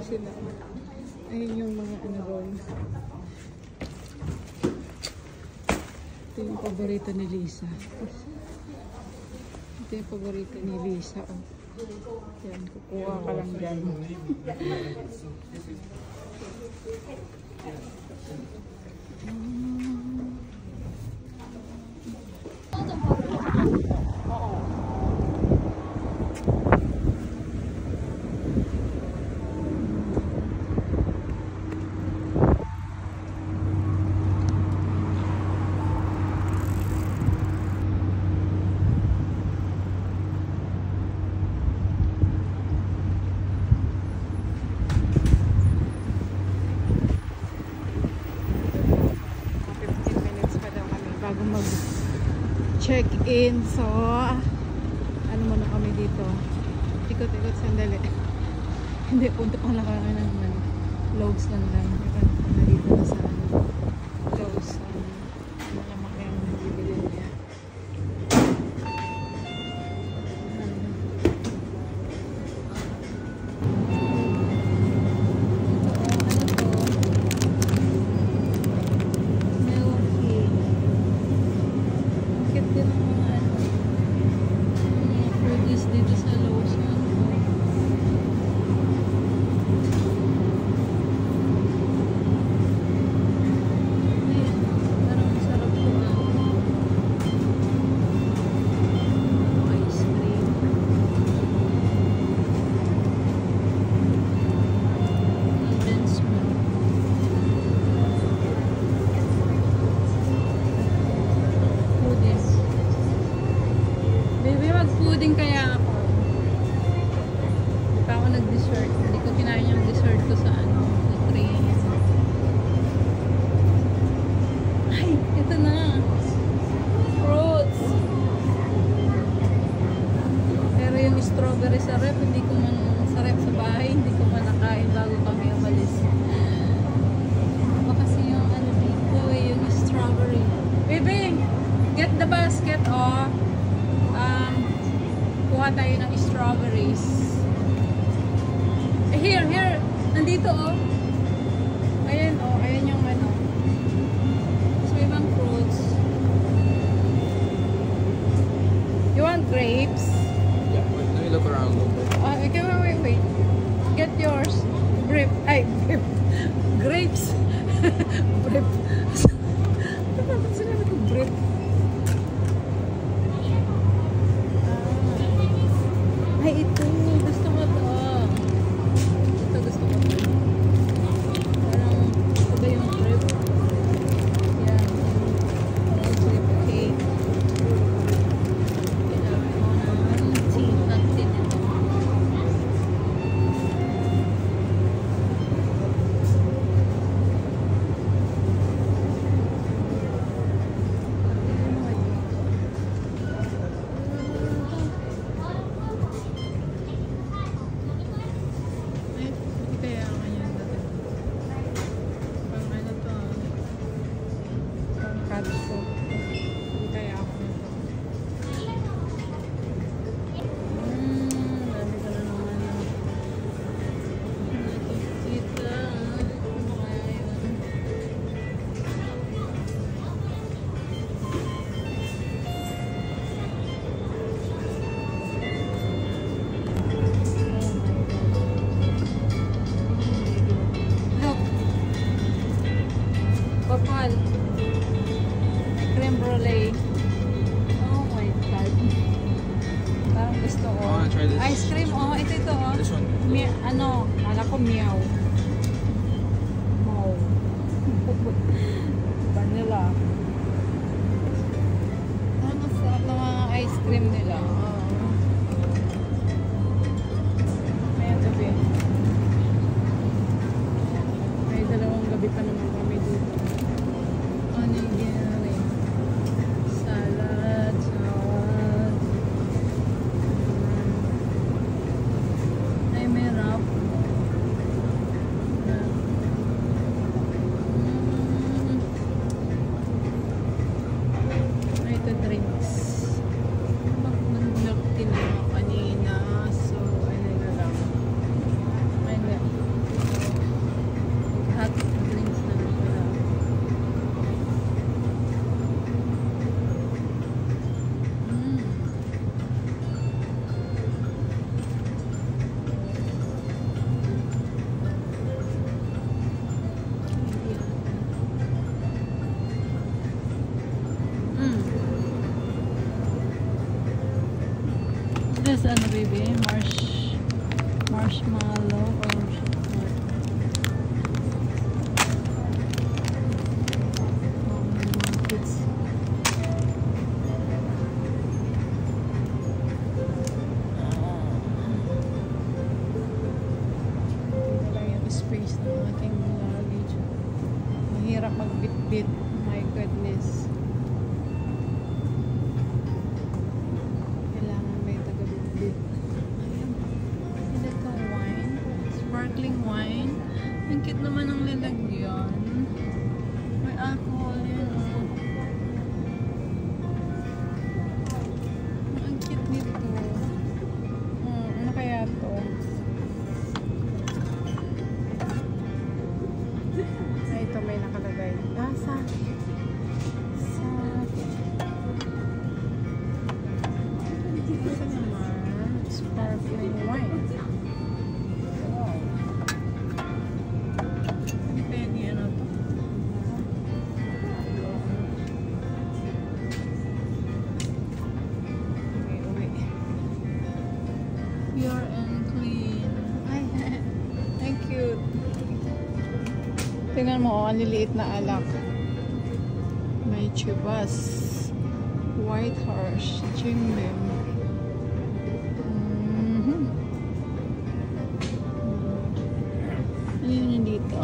sila. Ayun yung mga ano roll. Ito yung paborito ni Lisa. Ito yung paborito ni Lisa. Oh. Yan, kukuha ka lang dyan. Check-in. So, ano muna kami dito? Ikot-ikot sandali. Hindi, punta pa lang kami ng Lowe's lang lang. Dito na sa Lowe's. Ano naman kayang nabibili niya. Fooding kaya ako. Hindi pa ako nag-dessert. Hindi ko kinain yung dessert ko sa ano, sa train. Ay, ito na. Fruits. Pero yung strawberry sa rep, hindi ko man sa rep sa bahay, hindi ko man nakain bago kami umalis. Baka kasi yung ano dito, yung strawberry. Baby, get the basket, oh. Kuha tayo ng strawberries. Here. Nandito, oh. Ayan, oh. Ayan yung ano. So, ibang fruits. You want grapes? Yeah, let me look around a little bit. Okay, wait. Get yours. Grape. Ay, grape. Grapes. Grape. Bakit sinabi ko grape? Ay, ito. Gusto ko to. Ito, gusto ko to. Parang, ito ba yung trip? Yan. Yung trip cake. Kailangan ko ng tea. Not-tea nito. Papal. Creme brulee. Oh my God. Parang gusto ko. I wanna try this. Ice cream, oh. Ito, oh. This one. Ano, kala ko meow. Wow. Vanilla. Ang sarap ng mga ice cream nila. Oh. Ayan, gabi. May dalawang gabi pa naman kami dito. Onigiri. Salad. Ay, may wrap. Ay, ito drinks. This ano baby? Marshmallow or kids. Ito lang yung space ng ating luggage. Mahirap magbitbit. My goodness. Kailangan may taga-bitbit. Ayan. Ito wine. Sparkling wine. Ang cute naman ang lalagyan. May alcohol yan. Oh. Ang cute nito. Ano kaya to? Ito may nakalagay. Sa naman, sparkling wine. Wow. Ano kaya niya na to? Okay, uwi. Pure and clean. Ay, thank you. Tingnan mo, ang liliit na alak. May Chivas, White Horse, Jim Beam. Ano yun dito?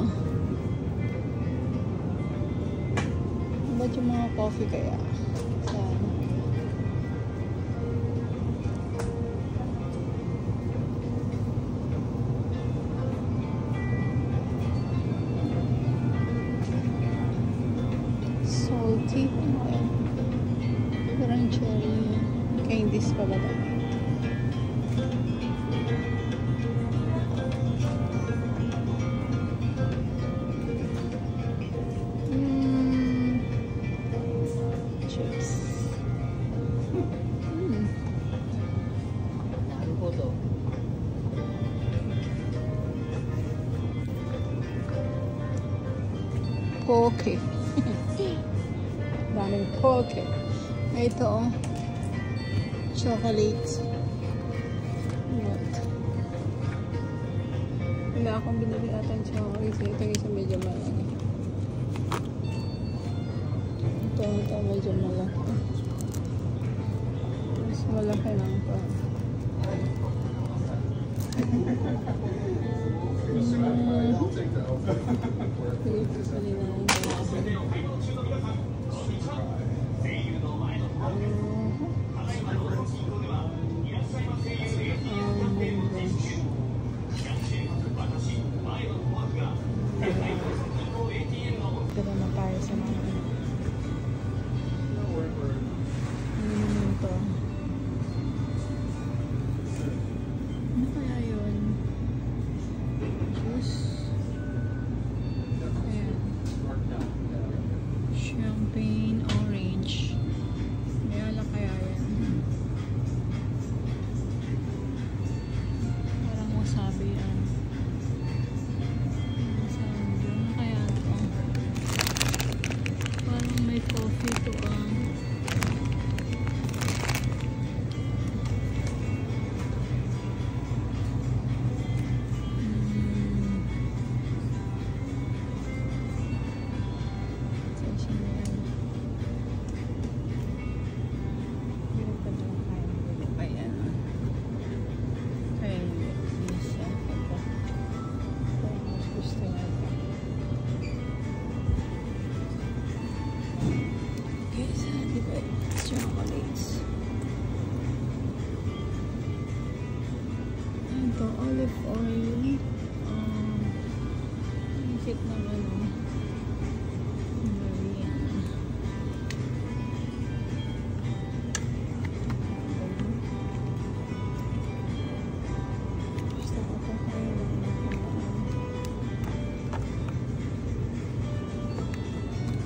Ba't yung mga coffee kaya? Saan? Salty. Parang cherry. Candies pa ba ito? Chips. Ano po to? Poke. Daming poke. Ito, chocolate. What? Wala akong binili ata yung chocolate. Ito isa medyo malaki. Ito medyo malaki. Mas malaki lang pa. Dito na tayo sa mga to. Ano kaya yun? Juice. Ayan. Champagne orange. May ala kaya yan? Parang wasabi yan. Wasabi. Ano kaya ito? Parang may coffee to chocolates. Ito, olive oil. Higit ng ano. Mariana. Gusto ko ito kayo.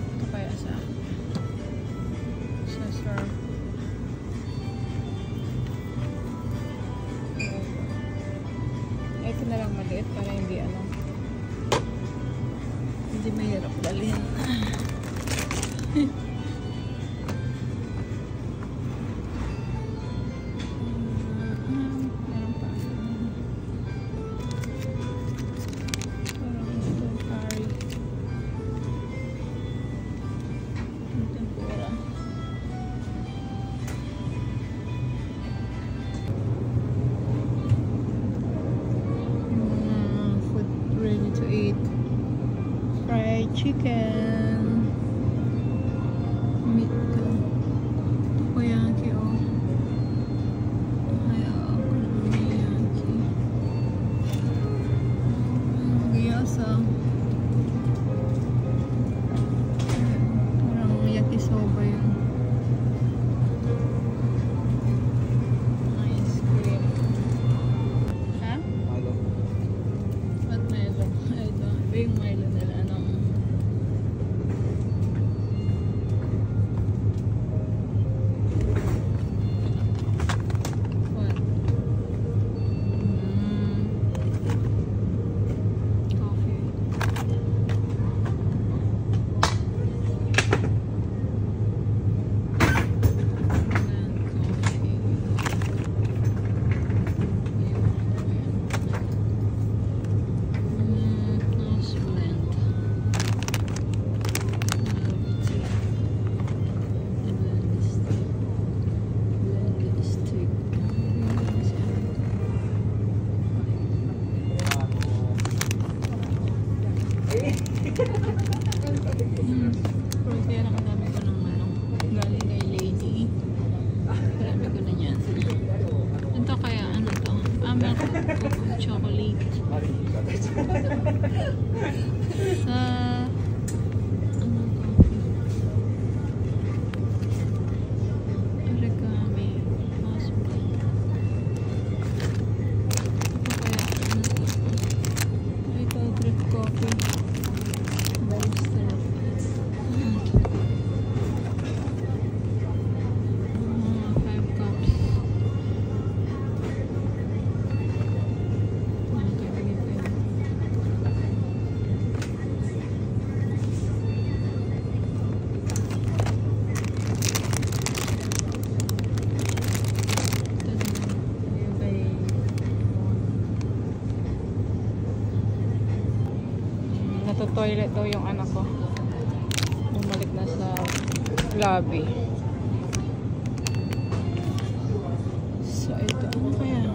Ito kaya sa serve. Ito na lang maliit para hindi hindi mahirap dalhin. chicken. Meat ka. Takoyaki, oh. Ay, okonomiyaki. Gyoza. Parang yakisoba yun. Ice cream. Ha? Milo. What Milo? I don't. Iba yung Milo nila. Anong? What? Coffee. Kaya nakadami ko ng ano, galing kay Lady. Marami ko na yan. Ito kaya, ano to? Milk chocolate. Sa ano coffee? Origami. Mouse blend. Ito kaya, ano to? Ito, drip coffee. Roaster. Five cups. Natotoilet daw yung anak ko. Bumalik na sa lobby. So, ito. Ano kaya?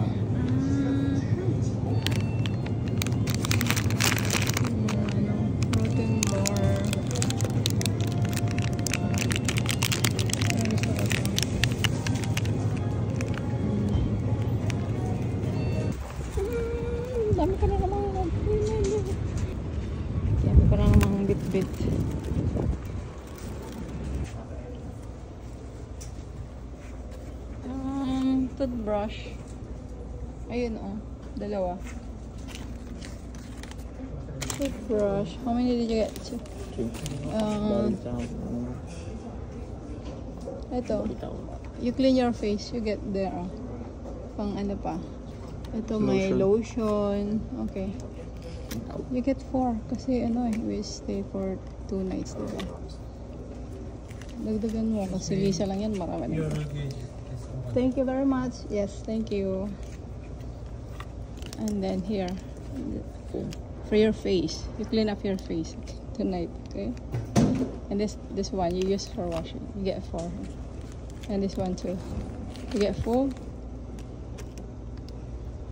Ano? Protein bar. Ano sa ito? Dami ka na naman. Dami ka na naman bit-bit. Toothbrush. Ayun, oh. Dalawa. Toothbrush. How many did you get? Two. Ito. You clean your face. You get there. Oh. Pang ano pa. Ito may lotion. Okay. You get 4. Kasi ano eh. We stay for 2 nights. Diba? Dagdagan mo. Kasi Lisa lang yan. Marami na. Thank you very much. Yes, thank you. And then here, for your face, you clean up your face tonight, okay? And this one you use for washing. You get 4. And this one too. You get 4.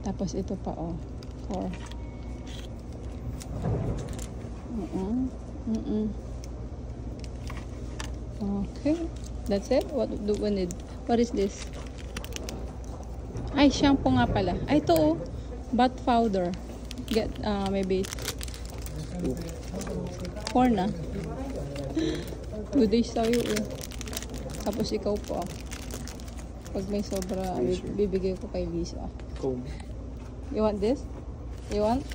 Tapos ito pa, oh, 4. Okay, that's it. What do we need? What is this? Ay, shampoo nga pala. Ay, ito, oh. Bath powder. Get, maybe 4 na. 2 days tayo, oh. Tapos ikaw po. Pag may sobra, bibigay ko kay Lisa. Comb. You want this? You want?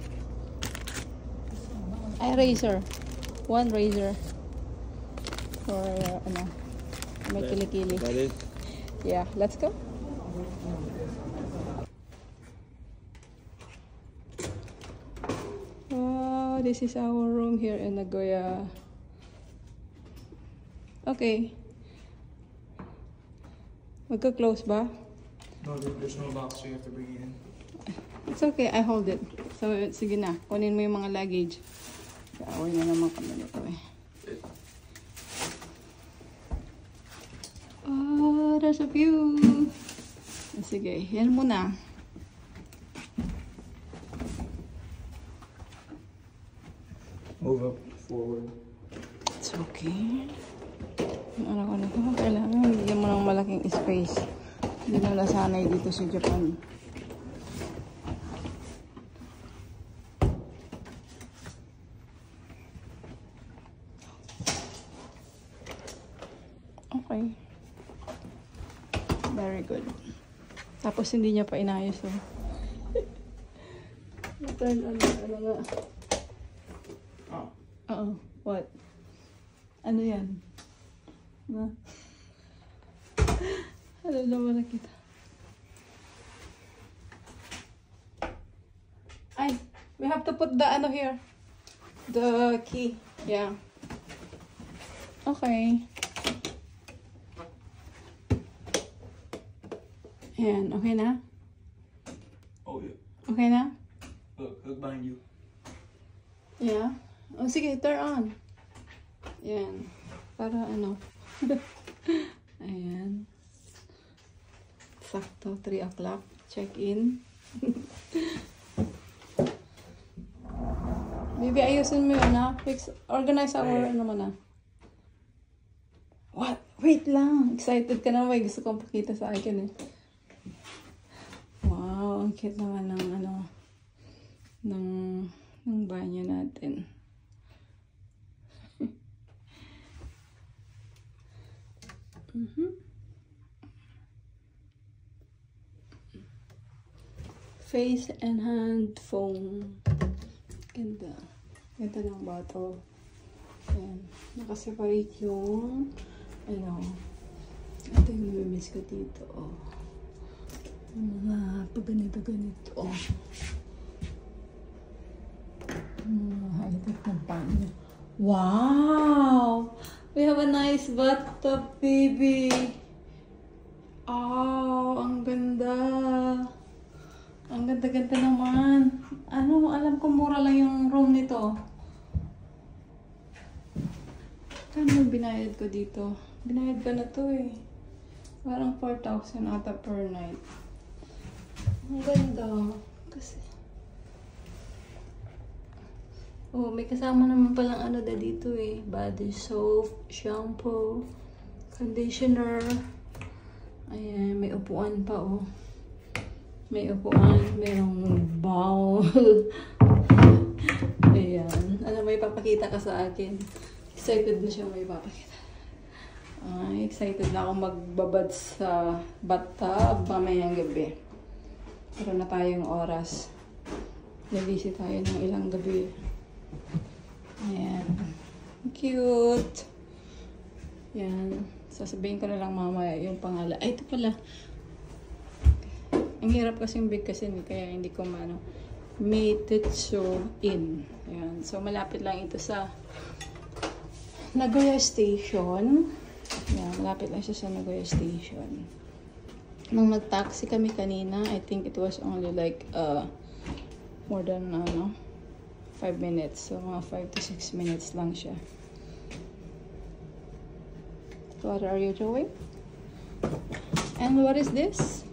Ay, razor. 1 razor. For, ano, may kilikili. That it? Yeah, let's go. Wow, this is our room here in Nagoya. Okay. Magka-close ba? No, there's no box, so you have to bring it in. It's okay, I hold it. So, sige na. Kunin mo yung mga luggage. Kaaway na naman kami nito eh. Oh, there's a view. Sige, yan muna. Move up forward. Okay. Ano ko, kailangan bigyan mo ng malaking space. Hindi na nasanay dito sa Japan. Okay. Very good. Tapos hindi niya pa inayos, oh. Ano nga? Oo. What? Ano yan? Na? Ano naman nakita? Ay, we have to put the ano here. The key. Yeah. Okay. Ayan, okay na? Oh, yeah. Okay na? Look behind you. Yeah. Oh, sige, turn on. Ayan. Para ano. Ayan. Sakto, 3 o'clock. Check-in. Baby, ayusin mo yun, ha? Fix, organize our, ano mo na. What? Wait lang. Excited ka na. May gusto kong pakita sa akin, eh. Wow, ang cute naman ng, ano, ng banyo natin. Face and hand foam. Ganda. Ganda ng bottle. Ayan. Nakaseparate yung ano. Ito yung namimiss ko dito. Oh. Mga pag-ganito-ganito. Oh. High-tech ng panyo. Wow! We have a nice bathtub, baby. Oh, ang ganda. Ang ganda-ganda naman. Ano, alam ko mura lang yung room nito. Kano binayad ko dito? Binayad ko na to eh. Parang 4,000 ata per night. Ang ganda. Kasi oh, may kasama naman palang ano na dito eh. Body soap, shampoo, conditioner. Ayan, may upuan pa oh. May upuan, mayroong bowl. Ayan. Ano, may papakita ka sa akin. Excited na siya may papakita. Ay, excited na ako magbabad sa bathtub mamayang gabi. Pero na tayong oras. Nabisi tayo ng ilang gabi. Ayan. Cute. Yan. Sasabihin ko na lang mamaya yung pangalan. Ay, ito pala. Ang hirap kasi yung big kasi kaya hindi ko maano. Meitetsu Inn. Ayan. So, malapit lang ito sa Nagoya Station. Ayan. Malapit lang siya sa Nagoya Station. Nung nag-taxi kami kanina, I think it was only like more than 5 minutes. So, mga 5 to 6 minutes lang siya. What are you doing? And what is this?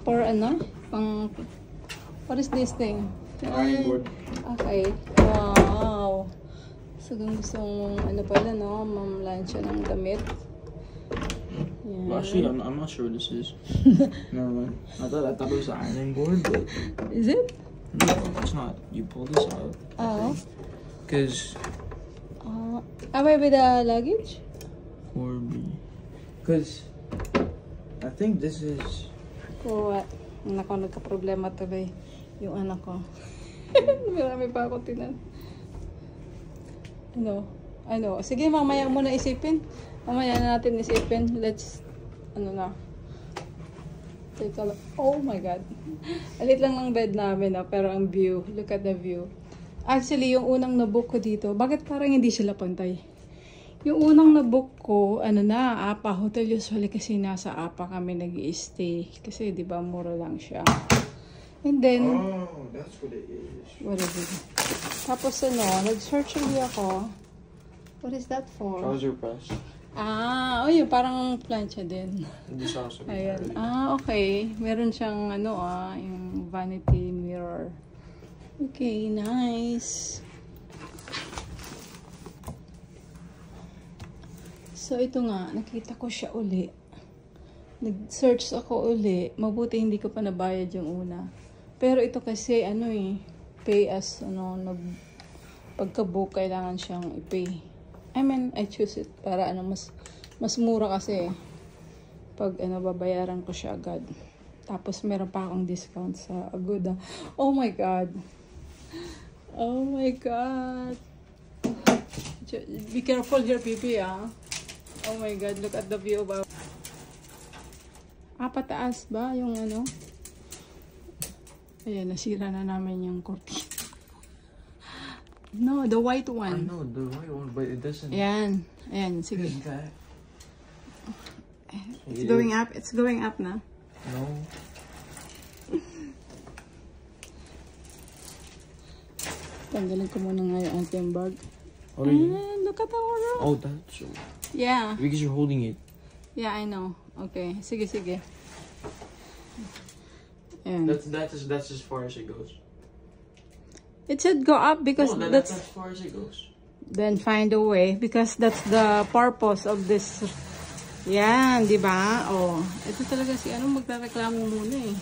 For ano? What is this thing? Iron board. Okay. Wow. So, kung gusto mong ano pala, no? Mamlansya ng damit. Yeah. Well, actually, I'm not sure what this is. Never mind. I thought it was an ironing board, but Is it? no, it's not. You pull this out. Oh. Because Maybe the luggage? for me. Because I think this is. For what? Anak ko, nagka-problema tuloy yung anak ko. Marami pa ako tinan. Ano? Sige, mamaya mo na isipin. Mamaya na natin isipin. Let's, take a look. Oh my God. Alit lang ng bed namin, pero ang view. Look at the view. Actually, yung unang nabook ko dito, bakit parang hindi sila pantay? Yung unang nabook ko, APA Hotel usually kasi nasa APA kami nag-i-stay. Kasi, di ba, mura lang siya. And then, Oh, that's what it is. what is it? Tapos, nag-search ulit ako. What is that for? Trouser press. Yun, parang plancha din. This also. Ayan. Okay. Meron siyang, yung vanity mirror. Okay, nice. So, ito nga, nakita ko siya uli. Nag-search ako uli. Mabuti hindi ko pa nabayad yung una. Pero ito kasi, ano eh, pay as, ano, pagka-book, kailangan siyang i-pay. I mean, I choose it para, ano, mas mura kasi pag, ano, babayaran ko siya agad. Tapos, meron pa akong discount sa Agoda. Oh my God! Oh my God! Be careful here, Bibi, ah. Oh my God, look at the view ba. Pataas ba yung ano? Ayan, nasira na namin yung curtain. No, the white one. I know, the white one, but it doesn't... Ayan. Ayan, sige. Okay. It's going up. It's going up na. No. Tanggalin ko muna nga yung ating bag. Oh, really? Look at our room. Oh, that's... Yeah. Because you're holding it. Yeah, I know. Okay. Sige, sige. Ayan. That's as far as it goes. It should go up because No, that's... as far as it goes. Then find a way because that's the purpose of this. Yan, di ba? Oh, ito talaga si ano magrereklamo muna eh.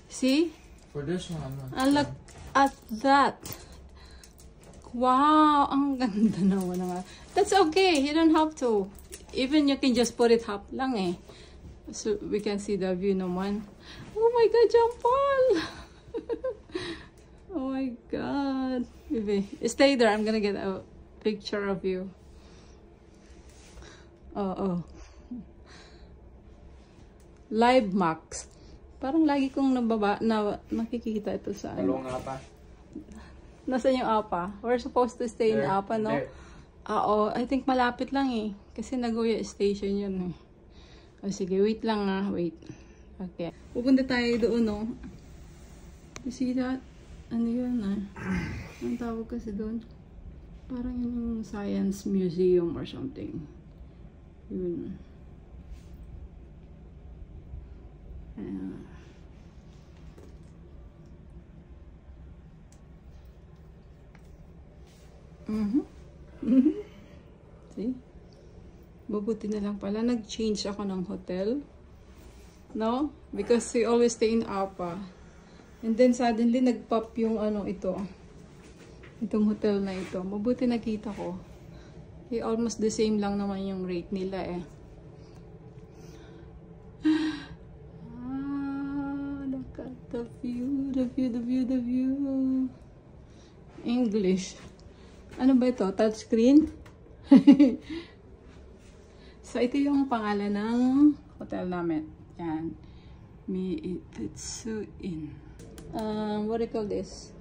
See? For this one, I'm not. Look at that. Wow, ang ganda naman nga. That's okay. You don't have to. Even you can just put it up lang eh. So we can see the view naman. Oh my God, John Paul! Oh my God. Baby, stay there. I'm gonna get a picture of you. Oh. Live Max. Parang lagi kong nakikita ito sa ano. Dalawang apa. Nasaan yung apa? We're supposed to stay in apa, no? There. Oo, I think malapit lang eh. Kasi Nagoya Station yun eh. O sige, wait lang ah. Wait. Okay. Pupunta tayo doon, no? You see that? Ano yun ah? Ang tawag kasi doon? Parang yung Science Museum or something. Yun. See? Mabuti na lang pala. Nag-change ako ng hotel. No? Because we always stay in Apa. And then suddenly nag-pop yung ano ito. Itong hotel na ito. Mabuti nakita ko. Almost the same lang naman yung rate nila eh. Look at the view, the view. English. Ano ba ito? Touchscreen? So, ito yung pangalan ng hotel namin. Yan. Miitetsu Inn. What do you call this?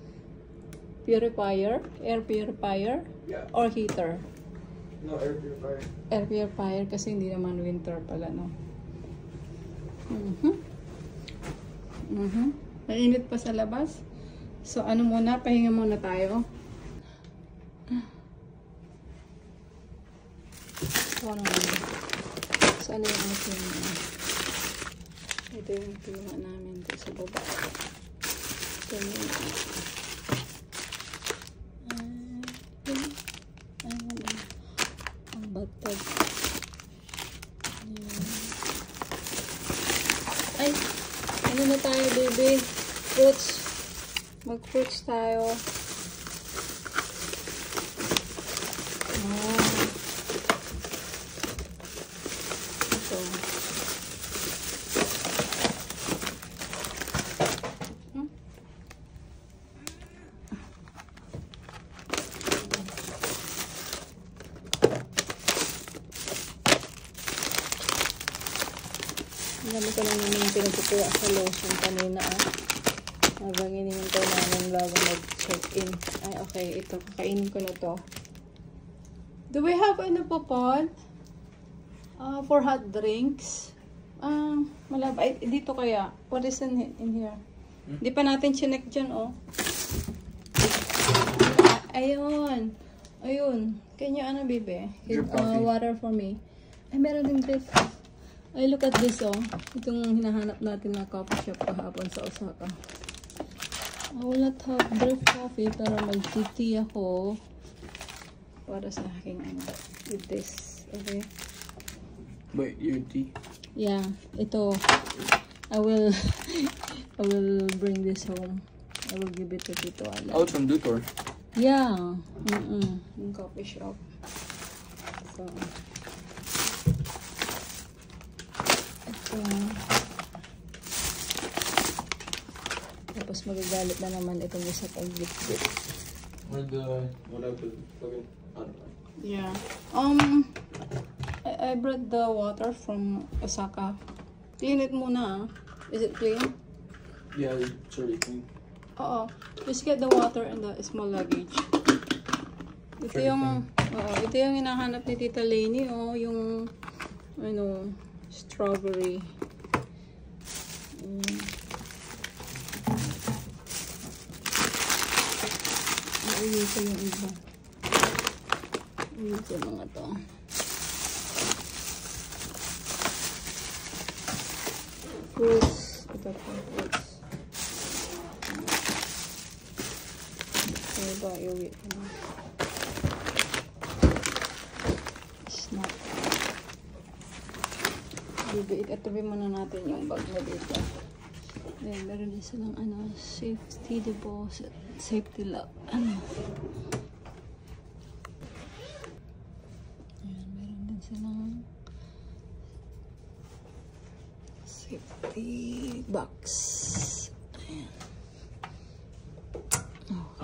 Purifier? Air purifier? Yeah. Or heater? No, air purifier. Air purifier kasi hindi naman winter pala, no? Mainit pa sa labas. So, ano muna? Pahinga muna tayo. So, ano yung ating ito yung pinuha namin dito sa baba. Ito yung ang batag. Ay! Ano na tayo, baby? Fruits. Mag-fruits tayo. Dami ko lang naman pinagkukuha sa lotion kanina habang hinihintay namin bago mag-check-in. Ay, okay. Ito. Kakainin ko na to. Do we have ano po, Paul? For hot drinks? Malaba. Ay, dito kaya. What is in here? Di pa natin chinek dyan, oh. Ayun. Ayun. Can you, ano, baby? Water for me. Ay, meron din this. Ay, look at this, oh. Itong hinahanap natin na coffee shop kahapon sa Osaka. I will not have drip coffee, pero mag-tea ako para sa aking, ano, with this. Okay? Wait, your tea? Yeah, ito. I will I will bring this home. I will give it to Tito Alan. Oh, it's from Dutor. Yeah. Yung coffee shop. So, ito. Tapos magagalit na naman itong isa kong bitbit. What happened? Okay. Yeah. I brought the water from Osaka. Clean it muna. Is it clean? Yeah, it's already clean. Oo. Just get the water and the small luggage. Ito yung, ito yung hinahanap ni Tita Lainey, oh, yung, ano, strawberry. Uwi ko yung iba. Uwi ko mga to. Fruits. Ito po, fruits. Ano ba, iuwi ko na. Snack. Itabi muna natin yung bag mo dito. Then, meron din silang, ano, safety deposit. Safety lock. Ano? Ayan, meron din silang safety box. Ayan. Oh.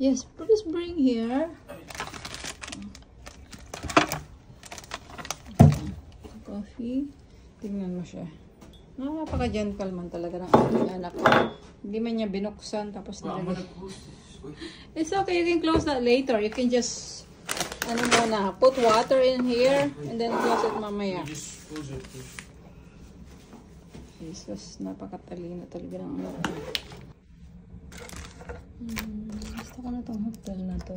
Yes, please bring here. Coffee. Tingnan mo siya. Napaka-gentle man talaga ng aking anak. Hindi man niya binuksan tapos nilagay. It's okay, you can close that later. You can just ano muna, put water in here and then close it mamaya. Just close it. Jesus, napakatalino talaga ng anak. Gusto ko na tong hotel na to.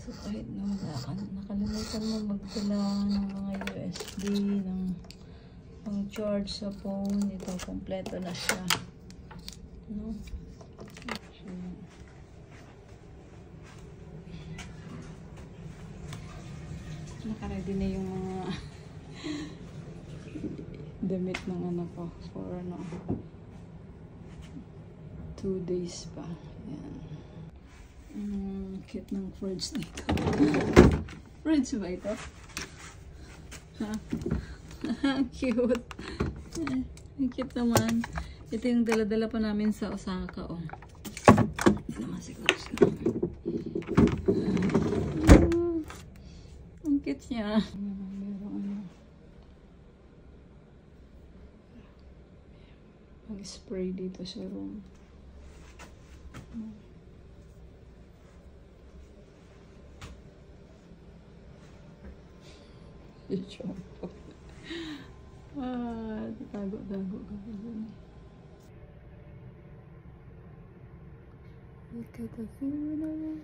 So kahit na nakalimutan mo magdala ng mga USB, ng pang charge sa phone, ito kompleto na siya. No? Nakaready na yung mga damit ng anak ko for ano 2 days pa. Yan. Cute ng fridge dito. Fridge ba ito? Ha? Cute. Cute naman. Ito yung dala-dala pa namin sa Osaka. Oh. Hindi naman siguro sila. Ang cute niya. Mag-spray dito sa room. Tago-tago ka pa dun. Look at the view now.